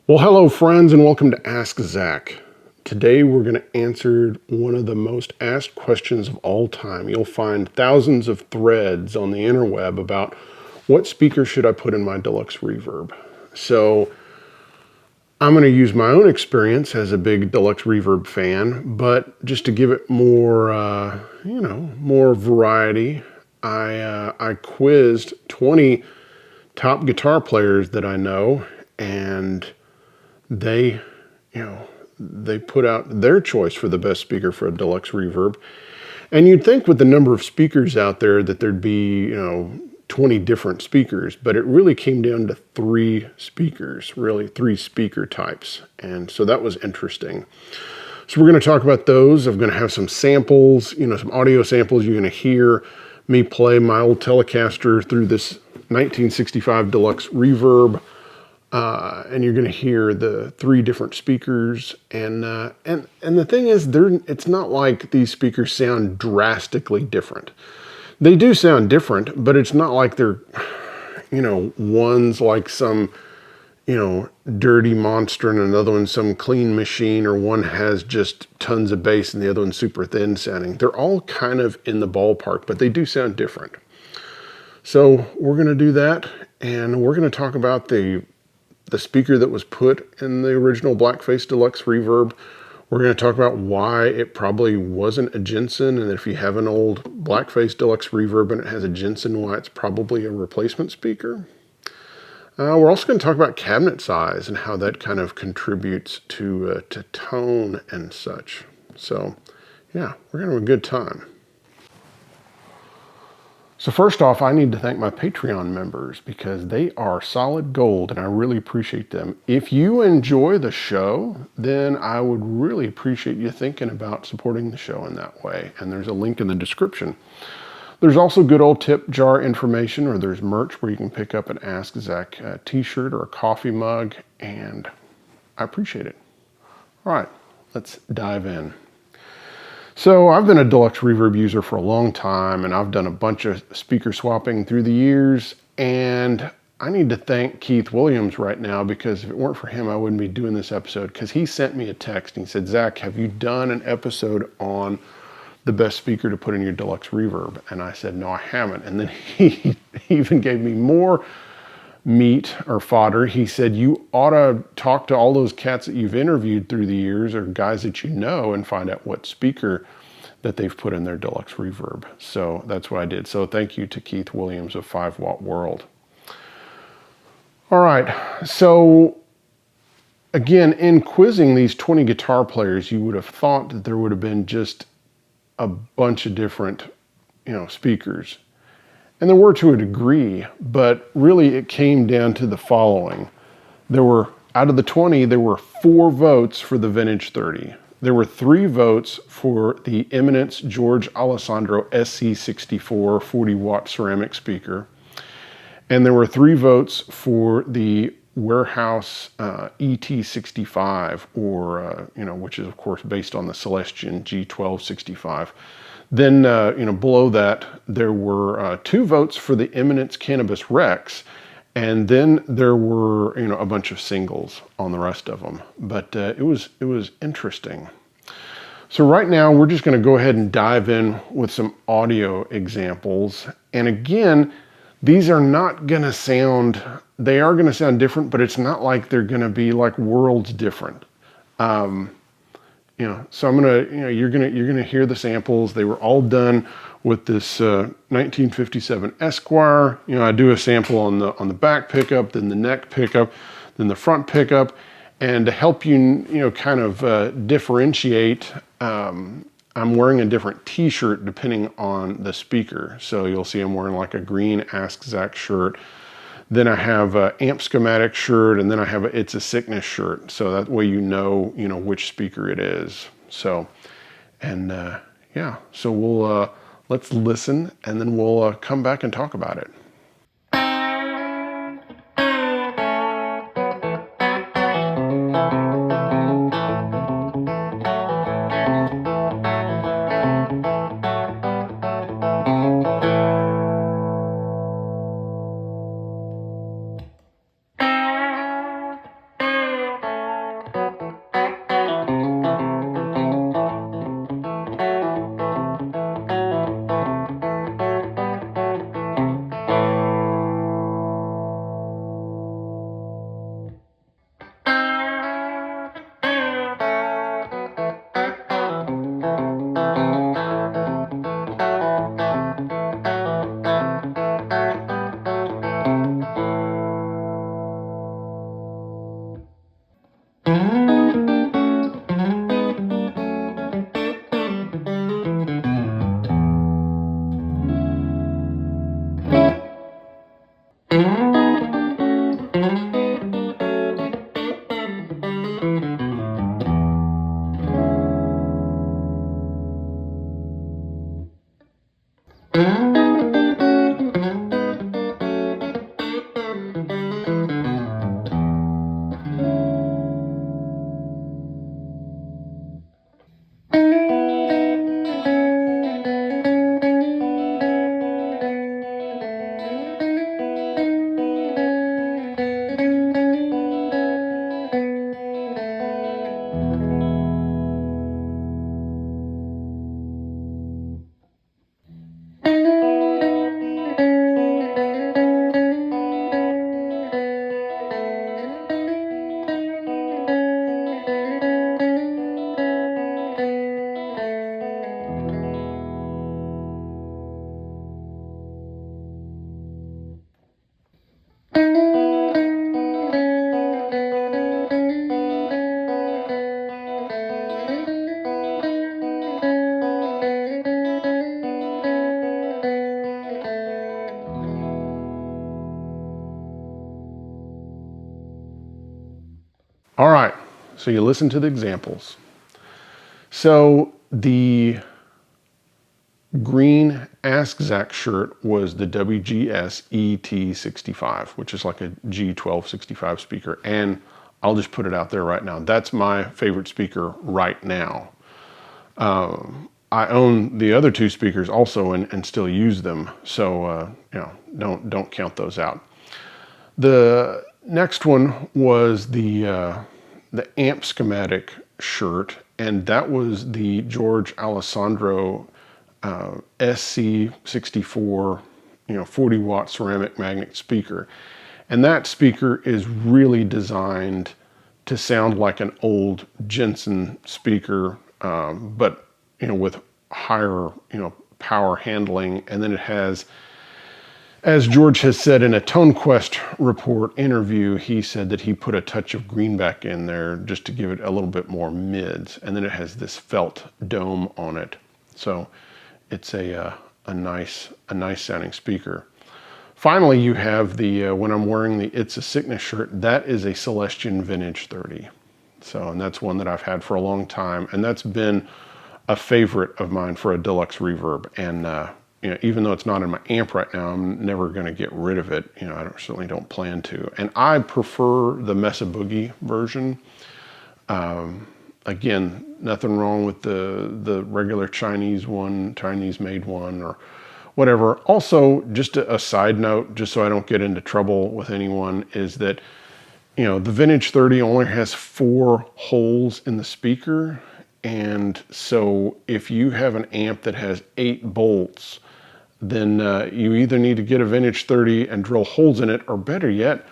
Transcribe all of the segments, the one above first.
Well, hello friends and welcome to Ask Zach. Today we're going to answer one of the most asked questions of all time. You'll find thousands of threads on the interweb about what speaker should I put in my Deluxe Reverb. So I'm going to use my own experience as a big Deluxe Reverb fan, but just to give it more, more variety, I quizzed 20 top guitar players that I know, and they put out their choice for the best speaker for a Deluxe Reverb. And you'd think with the number of speakers out there that there'd be, 20 different speakers, but it really came down to three speakers, really three speaker types. And so that was interesting. So we're going to talk about those. I'm going to have some samples, some audio samples. You're going to hear me play my old Telecaster through this 1965 Deluxe Reverb. And you're going to hear the three different speakers, and the thing is, it's not like these speakers sound drastically different. They do sound different, but it's not like they're, one's like some, dirty monster and another one's some clean machine, or one has just tons of bass and the other one's super thin sounding. They're all kind of in the ballpark, but they do sound different. So we're going to do that, and we're going to talk about the speaker that was put in the original Blackface Deluxe Reverb. We're going to talk about why it probably wasn't a Jensen, and if you have an old Blackface Deluxe Reverb and it has a Jensen, why it's probably a replacement speaker. We're also going to talk about cabinet size and how that kind of contributes to tone and such. So, yeah, we're going to have a good time. So first off, I need to thank my Patreon members because they are solid gold and I really appreciate them. If you enjoy the show, then I would really appreciate you thinking about supporting the show in that way. And there's a link in the description. There's also good old tip jar information, or there's merch where you can pick up an Ask Zach t-shirt or a coffee mug, and I appreciate it. All right, let's dive in. So I've been a Deluxe Reverb user for a long time, and I've done a bunch of speaker swapping through the years, and I need to thank Keith Williams right now, because if it weren't for him, I wouldn't be doing this episode, because he sent me a text and he said, Zach, have you done an episode on the best speaker to put in your Deluxe Reverb? And I said, no, I haven't. And then he even gave me more meat or fodder. He said, you ought to talk to all those cats that you've interviewed through the years, or guys that you know, and find out what speaker that they've put in their Deluxe Reverb. So that's what I did. So thank you to Keith Williams of 5 Watt World. All right. So again, in quizzing these 20 guitar players, you would have thought that there would have been just a bunch of different, speakers. And there were to a degree, but really it came down to the following. Out of the 20, there were 4 votes for the Vintage 30. There were 3 votes for the Eminence George Alessandro SC64 40 watt ceramic speaker. And there were 3 votes for the Warehouse ET65, or, which is of course based on the Celestion G1265. Then, below that, there were 2 votes for the Eminence Cannabis Rex, and then there were, a bunch of singles on the rest of them. But it was interesting. So right now, we're just going to go ahead and dive in with some audio examples. And again, these are not going to sound, they are going to sound different, but it's not like they're going to be like worlds different. So I'm gonna, you're gonna hear the samples. They were all done with this 1957 Esquire. I do a sample on the back pickup, then the neck pickup, then the front pickup, and to help you, kind of differentiate. I'm wearing a different T-shirt depending on the speaker. So you'll see I'm wearing like a green Ask Zach shirt. Then I have a amp schematic shirt, and then I have a It's a Sickness shirt. So that way you know which speaker it is. So, and yeah, so we'll, let's listen, and then we'll come back and talk about it. All right, so you listen to the examples. So the green Ask Zach shirt was the WGS ET65, which is like a G1265 speaker. And I'll just put it out there right now. That's my favorite speaker right now. I own the other two speakers also and still use them. So, don't count those out. The next one was the amp schematic shirt, and that was the George Alessandro SC64, 40 watt ceramic magnet speaker. And that speaker is really designed to sound like an old Jensen speaker, but with higher power handling. And then it has, as George has said in a ToneQuest report interview, he said that he put a touch of greenback in there just to give it a little bit more mids. And then it has this felt dome on it. So it's a nice sounding speaker. Finally, you have the, when I'm wearing the It's a Sickness shirt, that is a Celestion Vintage 30. So, and that's one that I've had for a long time. And that's been a favorite of mine for a Deluxe Reverb. And, even though it's not in my amp right now, I'm never going to get rid of it. I certainly don't plan to. And I prefer the Mesa Boogie version. Again, nothing wrong with the regular Chinese made one or whatever. Also, just a side note, just so I don't get into trouble with anyone, is that, the Vintage 30 only has 4 holes in the speaker. And so if you have an amp that has 8 bolts, then you either need to get a Vintage 30 and drill holes in it, or better yet,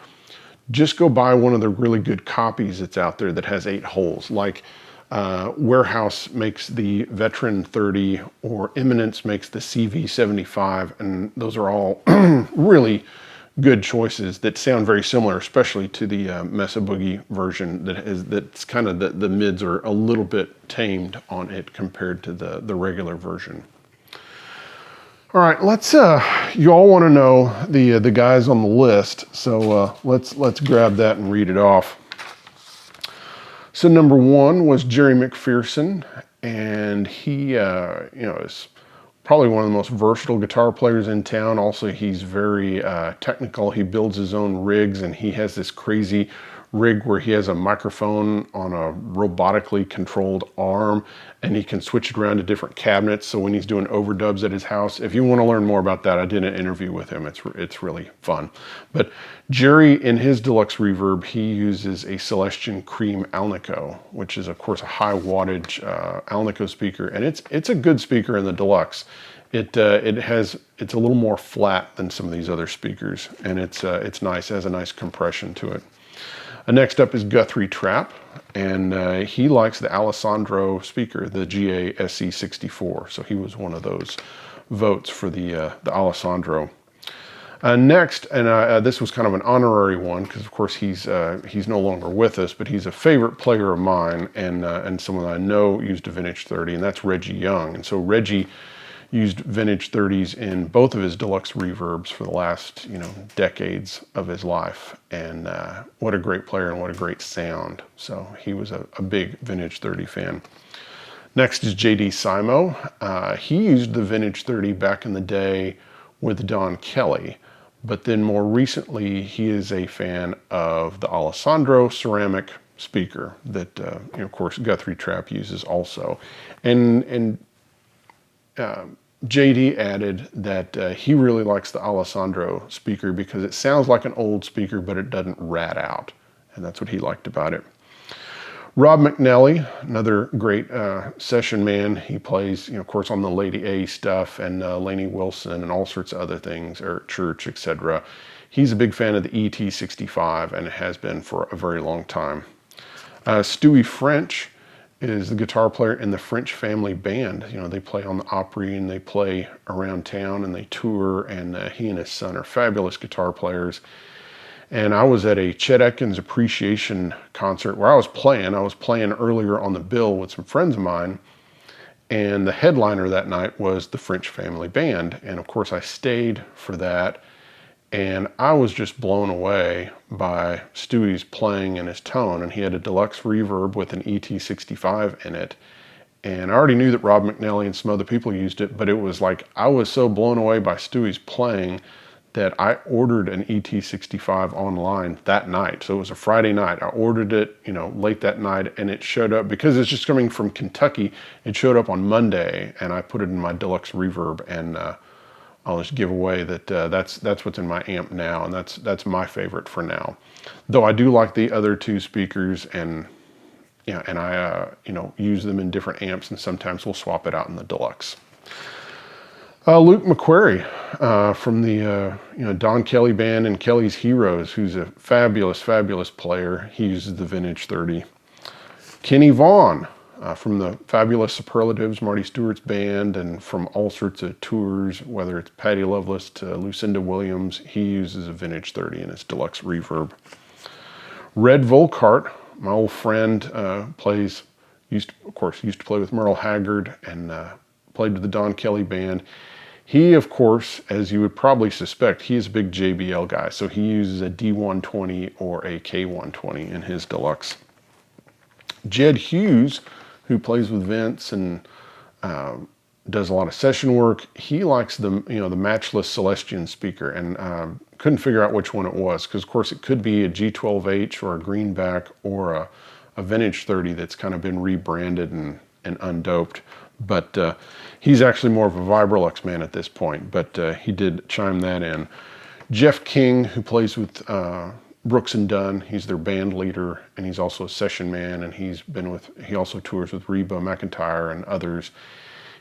just go buy one of the really good copies that's out there that has 8 holes. Like Warehouse makes the Veteran 30, or Eminence makes the CV75, and those are all really good choices that sound very similar, especially to the Mesa Boogie version that's kind of the mids are a little bit tamed on it compared to the regular version. All right, let's you all want to know the guys on the list, so let's grab that and read it off. So number 1 was Jerry McPherson, and he is probably one of the most versatile guitar players in town. Also, he's very technical. He builds his own rigs, and he has this crazy rig where he has a microphone on a robotically controlled arm, and he can switch it around to different cabinets. So when he's doing overdubs at his house, if you want to learn more about that, I did an interview with him. It's really fun. But Jerry, in his Deluxe Reverb, he uses a Celestion Cream Alnico, which is of course a high wattage Alnico speaker, and it's a good speaker in the Deluxe. It's a little more flat than some of these other speakers, and it's nice. It has a nice compression to it. Next up is Guthrie Trapp, and he likes the Alessandro speaker, the GA SC64. So he was one of those votes for the Alessandro. Next, and this was kind of an honorary one because of course he's no longer with us, but he's a favorite player of mine and someone I know used a Vintage 30, and that's Reggie Young. And so Reggie used Vintage 30s in both of his Deluxe Reverbs for the last, decades of his life. And what a great player and what a great sound. So he was a big Vintage 30 fan. Next is JD Simo. He used the Vintage 30 back in the day with Don Kelly, but then more recently he is a fan of the Alessandro ceramic speaker that, of course, Guthrie Trapp uses also. And JD added that he really likes the Alessandro speaker because it sounds like an old speaker, but it doesn't rat out. And that's what he liked about it. Rob McNelley, another great session man. He plays, of course, on the Lady A stuff and Lainey Wilson and all sorts of other things, Eric Church, etc. He's a big fan of the ET65 and has been for a very long time. Stuie French is the guitar player in the French Family Band. They play on the Opry and they play around town and they tour, and he and his son are fabulous guitar players. And I was at a Chet Atkins appreciation concert where I was playing earlier on the bill with some friends of mine, and the headliner that night was the French Family Band. And of course I stayed for that, And I was just blown away by Stuie's playing and his tone. And he had a Deluxe Reverb with an ET65 in it. And I already knew that Rob McNelley and some other people used it, but it was like I was so blown away by Stuie's playing that I ordered an ET65 online that night. So it was a Friday night. I ordered it, late that night, and it showed up, because it's just coming from Kentucky, it showed up on Monday, and I put it in my Deluxe Reverb, and I'll just give away that that's what's in my amp now, and that's my favorite for now. Though I do like the other two speakers, and I use them in different amps, and sometimes we'll swap it out in the Deluxe. Luke McQuarrie from the Don Kelly Band and Kelly's Heroes, who's a fabulous, fabulous player. He uses the Vintage 30. Kenny Vaughan from the fabulous Superlatives, Marty Stewart's band, and from all sorts of tours, whether it's Patty Loveless to Lucinda Williams, he uses a Vintage 30 in his Deluxe Reverb. Red Volkaert, my old friend, used to play with Merle Haggard and played with the Don Kelly Band. He, of course, as you would probably suspect, he is a big JBL guy, so he uses a D120 or a K120 in his Deluxe. Jedd Hughes, who plays with Vince and does a lot of session work, he likes the matchless Celestion speaker, and couldn't figure out which one it was, because of course it could be a G12H or a Greenback or a Vintage 30 that's kind of been rebranded and undoped. But he's actually more of a Vibrolux man at this point, but he did chime that in. Jeff King, who plays with Brooks and Dunn, he's their band leader, and he's also a session man, and he also tours with Reba McEntire and others.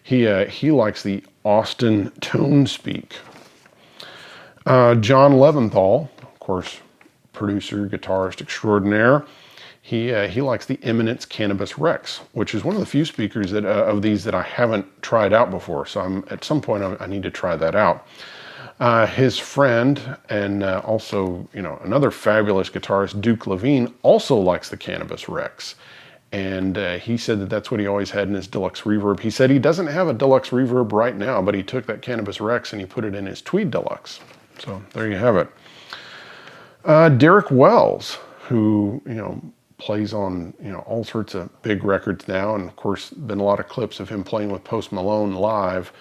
He likes the Austin Tone Speak. John Leventhal, of course, producer, guitarist extraordinaire. He likes the Eminence Cannabis Rex, which is one of the few speakers of these that I haven't tried out before. So at some point I need to try that out. His friend and also another fabulous guitarist, Duke Levine, also likes the Cannabis Rex, and he said that that's what he always had in his Deluxe Reverb. He said he doesn't have a Deluxe Reverb right now, but he took that Cannabis Rex and he put it in his Tweed Deluxe. So there you have it. Derek Wells, who plays on all sorts of big records now, and of course been a lot of clips of him playing with Post Malone live.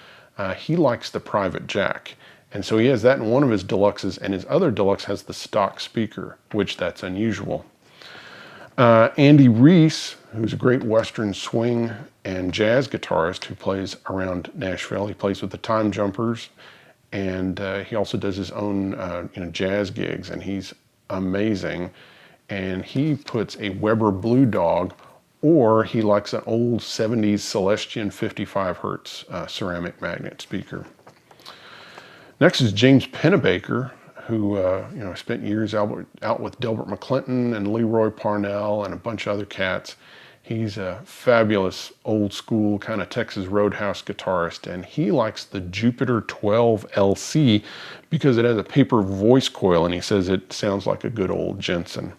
He likes the Private Jack, and so he has that in one of his Deluxes, and his other Deluxe has the stock speaker, which that's unusual. Andy Reiss, who's a great Western swing and jazz guitarist who plays around Nashville. He plays with the Time Jumpers, and he also does his own jazz gigs, and he's amazing. And he puts a Weber Blue Dog, or he likes an old 70s Celestion 55 hertz ceramic magnet speaker. Next is James Pennebaker, who spent years out with Delbert McClinton and Leroy Parnell and a bunch of other cats. He's a fabulous old school kind of Texas Roadhouse guitarist, and he likes the Jupiter 12 LC because it has a paper voice coil, and he says it sounds like a good old Jensen.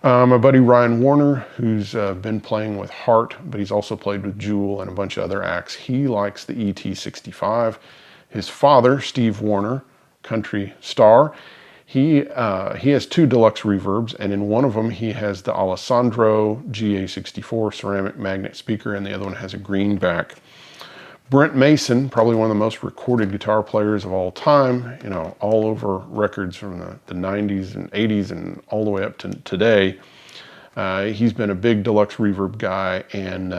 My buddy Ryan Wariner, who's been playing with Hart, but he's also played with Jewel and a bunch of other acts. He likes the ET65. His father, Steve Wariner, country star, he has two Deluxe Reverbs, and in one of them he has the Alessandro GA64 ceramic magnet speaker, and the other one has a Greenback. Brent Mason, probably one of the most recorded guitar players of all time, all over records from the 90s and 80s and all the way up to today. He's been a big Deluxe Reverb guy, and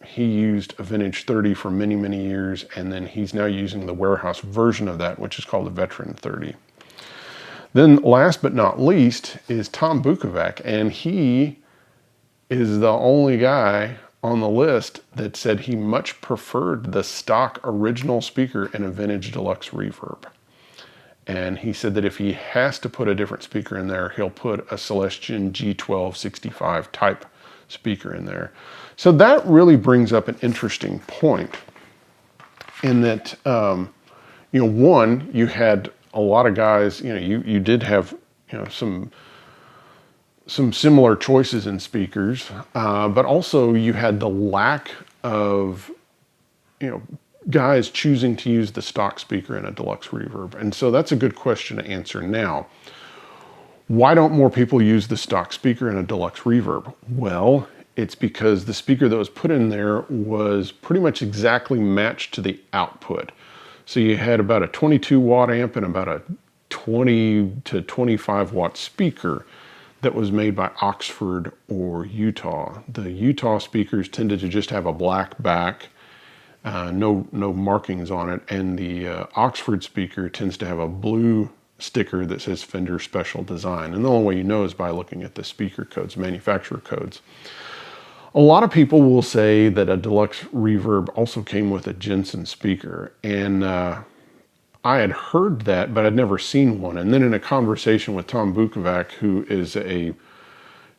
he used a Vintage 30 for many, many years, and then he's now using the warehouse version of that, which is called the Veteran 30. Then last but not least is Tom Bukovac, and he is the only guy on the list that said he much preferred the stock original speaker in a Vintage Deluxe Reverb. And he said that if he has to put a different speaker in there, he'll put a Celestion G1265 type speaker in there. So that really brings up an interesting point in that, one, you had a lot of guys, you did have, some similar choices in speakers, but also you had the lack of, guys choosing to use the stock speaker in a Deluxe Reverb? And so that's a good question to answer now. Why don't more people use the stock speaker in a Deluxe Reverb? Well, it's because the speaker that was put in there was pretty much exactly matched to the output. So you had about a 22 watt amp and about a 20 to 25 watt speaker that was made by Oxford or Utah. The Utah speakers tended to just have a black back, no markings on it, and the Oxford speaker tends to have a blue sticker that says Fender Special Design. And the only way you know is by looking at the speaker codes, manufacturer codes. A lot of people will say that a Deluxe Reverb also came with a Jensen speaker, and I had heard that, but I'd never seen one. And then in a conversation with Tom Bukovac, who is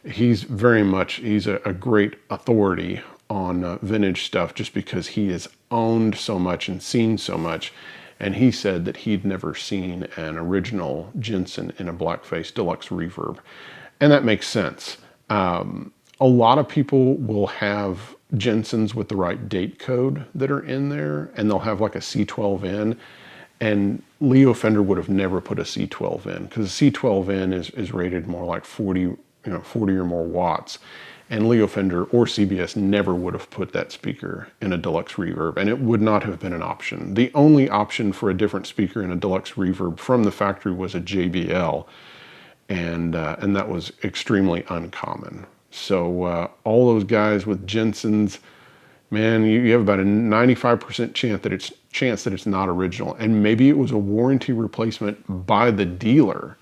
he's a great authority on vintage stuff just because he has owned so much and seen so much. And he said that he'd never seen an original Jensen in a blackface Deluxe Reverb. And that makes sense. A lot of people will have Jensens with the right date code that are in there, and they'll have like a C12N. And Leo Fender would have never put a C12 in, because a C12N is rated more like 40 or more watts. And Leo Fender or CBS never would have put that speaker in a Deluxe Reverb, and it would not have been an option. The only option for a different speaker in a Deluxe Reverb from the factory was a JBL, and that was extremely uncommon. So all those guys with Jensens, man, you have about a 95% chance that it's not original. And maybe it was a warranty replacement by the dealer.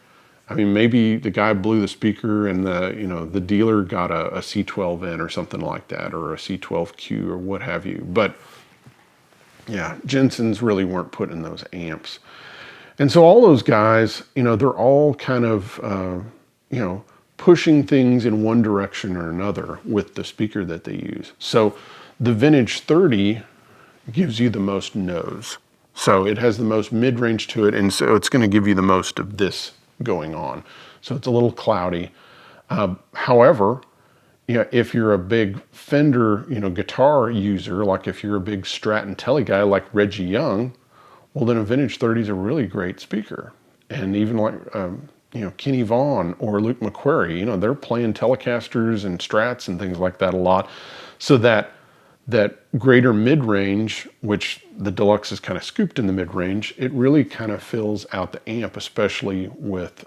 I mean, maybe the guy blew the speaker and the dealer got a C12N or something like that, or a C12Q or what have you. But yeah, Jensens really weren't put in those amps. And so all those guys, they're all kind of, pushing things in one direction or another with the speaker that they use. So the Vintage 30 gives you the most nose. So it has the most mid-range to it, and so it's going to give you the most of this going on. So it's a little cloudy. However, if you're a big Fender, guitar user, like if you're a big Strat and Tele guy like Reggie Young, well, then a Vintage 30 is a really great speaker. And even like, Kenny Vaughan or Luke McQuarrie, they're playing Telecasters and Strats and things like that a lot. So that greater mid-range, which the Deluxe is kind of scooped in the mid-range, it really kind of fills out the amp, especially with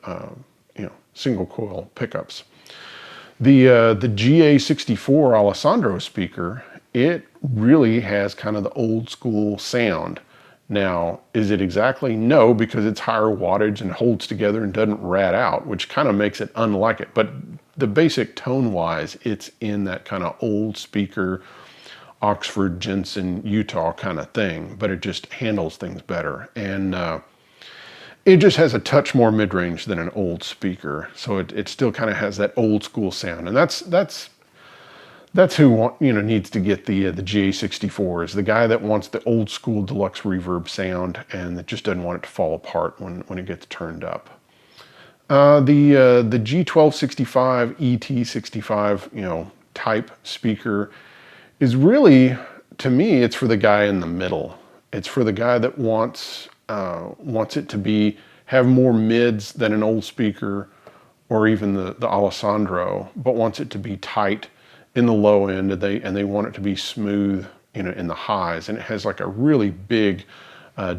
single coil pickups. The GA64 Alessandro speaker, it really has kind of the old school sound. Now, is it exactly? No, because it's higher wattage and holds together and doesn't rat out, which kind of makes it unlike it. But the basic tone-wise, it's in that kind of old speaker, Oxford, Jensen, Utah kind of thing, but it just handles things better. And it just has a touch more mid-range than an old speaker. So it still kind of has that old school sound. And that's who needs to get the GA64, is the guy that wants the old school Deluxe Reverb sound and that just doesn't want it to fall apart when it gets turned up. The G1265 ET65 type speaker is really, to me, it's for the guy in the middle. It's for the guy that wants it to have more mids than an old speaker or even the Alessandro, but wants it to be tight in the low end, and they want it to be smooth, in the highs. And it has like a really big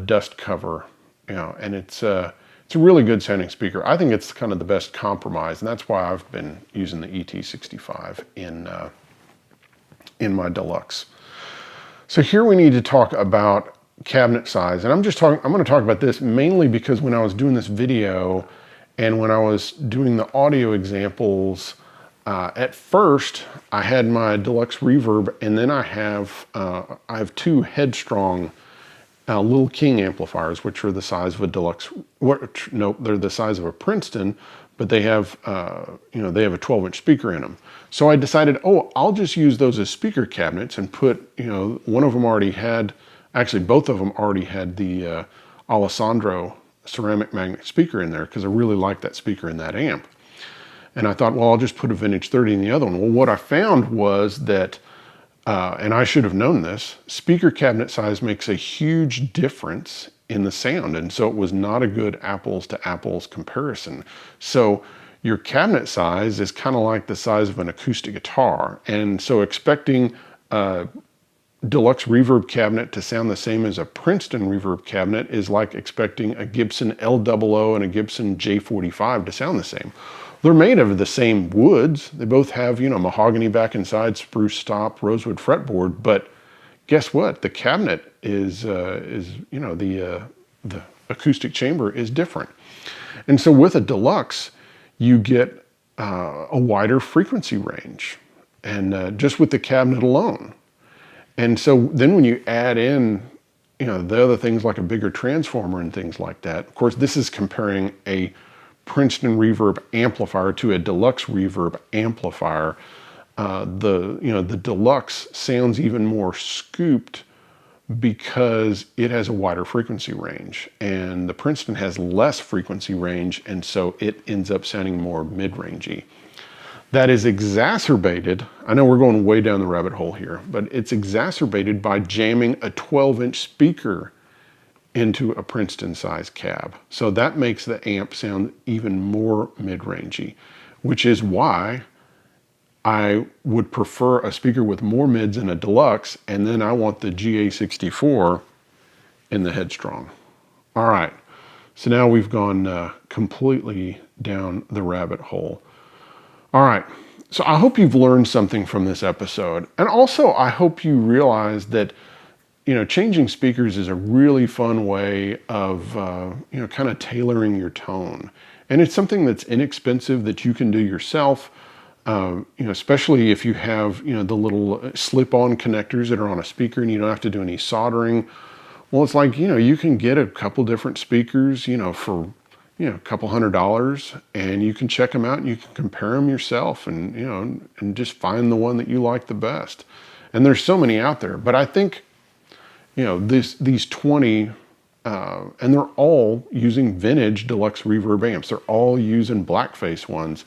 dust cover, and it's a really good sounding speaker. I think it's kind of the best compromise, and that's why I've been using the ET65 in my Deluxe. So here we need to talk about cabinet size, and I'm going to talk about this mainly because when I was doing this video and when I was doing the audio examples, at first I had my Deluxe Reverb, and then I have two Headstrong Little King amplifiers, which are the size of a Deluxe. They're the size of a Princeton, but they have they have a 12-inch speaker in them. So I decided, I'll just use those as speaker cabinets and put, one of them already had, actually both of them already had the Alessandro ceramic magnet speaker in there, because I really like that speaker in that amp. And I thought, I'll just put a Vintage 30 in the other one. Well, what I found was that and I should have known this, speaker cabinet size makes a huge difference in the sound. And so it was not a good apples to apples comparison. So your cabinet size is kind of like the size of an acoustic guitar. And so expecting a Deluxe Reverb cabinet to sound the same as a Princeton Reverb cabinet is like expecting a Gibson L00 and a Gibson J45 to sound the same. They're made of the same woods. They both have, mahogany back and side, spruce stop, rosewood fretboard. But guess what? The cabinet is the acoustic chamber is different. And so with a Deluxe, you get a wider frequency range, and just with the cabinet alone. And so then when you add in, the other things like a bigger transformer and things like that, of course, this is comparing a Princeton Reverb amplifier to a Deluxe Reverb amplifier. The Deluxe sounds even more scooped because it has a wider frequency range, and the Princeton has less frequency range, and so it ends up sounding more mid-rangey. That is exacerbated, I know we're going way down the rabbit hole here, but it's exacerbated by jamming a 12-inch speaker into a Princeton size cab. So that makes the amp sound even more mid-rangey, which is why I would prefer a speaker with more mids in a Deluxe, and then I want the GA64 in the Headstrong. All right, so now we've gone completely down the rabbit hole. All right, so I hope you've learned something from this episode. And also, I hope you realize that, changing speakers is a really fun way of, kind of tailoring your tone. And it's something that's inexpensive that you can do yourself, especially if you have, the little slip-on connectors that are on a speaker and you don't have to do any soldering. Well, it's like, you can get a couple different speakers, for a couple $100, and you can check them out and you can compare them yourself, and and just find the one that you like the best. And there's so many out there, but I think these 20 and they're all using vintage Deluxe Reverb amps. They're all using blackface ones,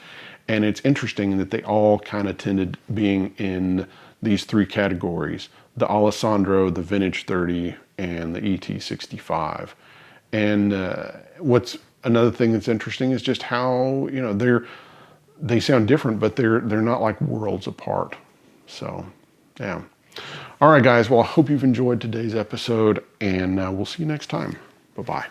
and it's interesting that they all kind of tended being in these three categories: the Alessandro, the Vintage 30, and the ET65. And what's another thing that's interesting is just how, they sound different, but they're not like worlds apart. So, yeah. All right, guys. Well, I hope you've enjoyed today's episode, and we'll see you next time. Bye-bye.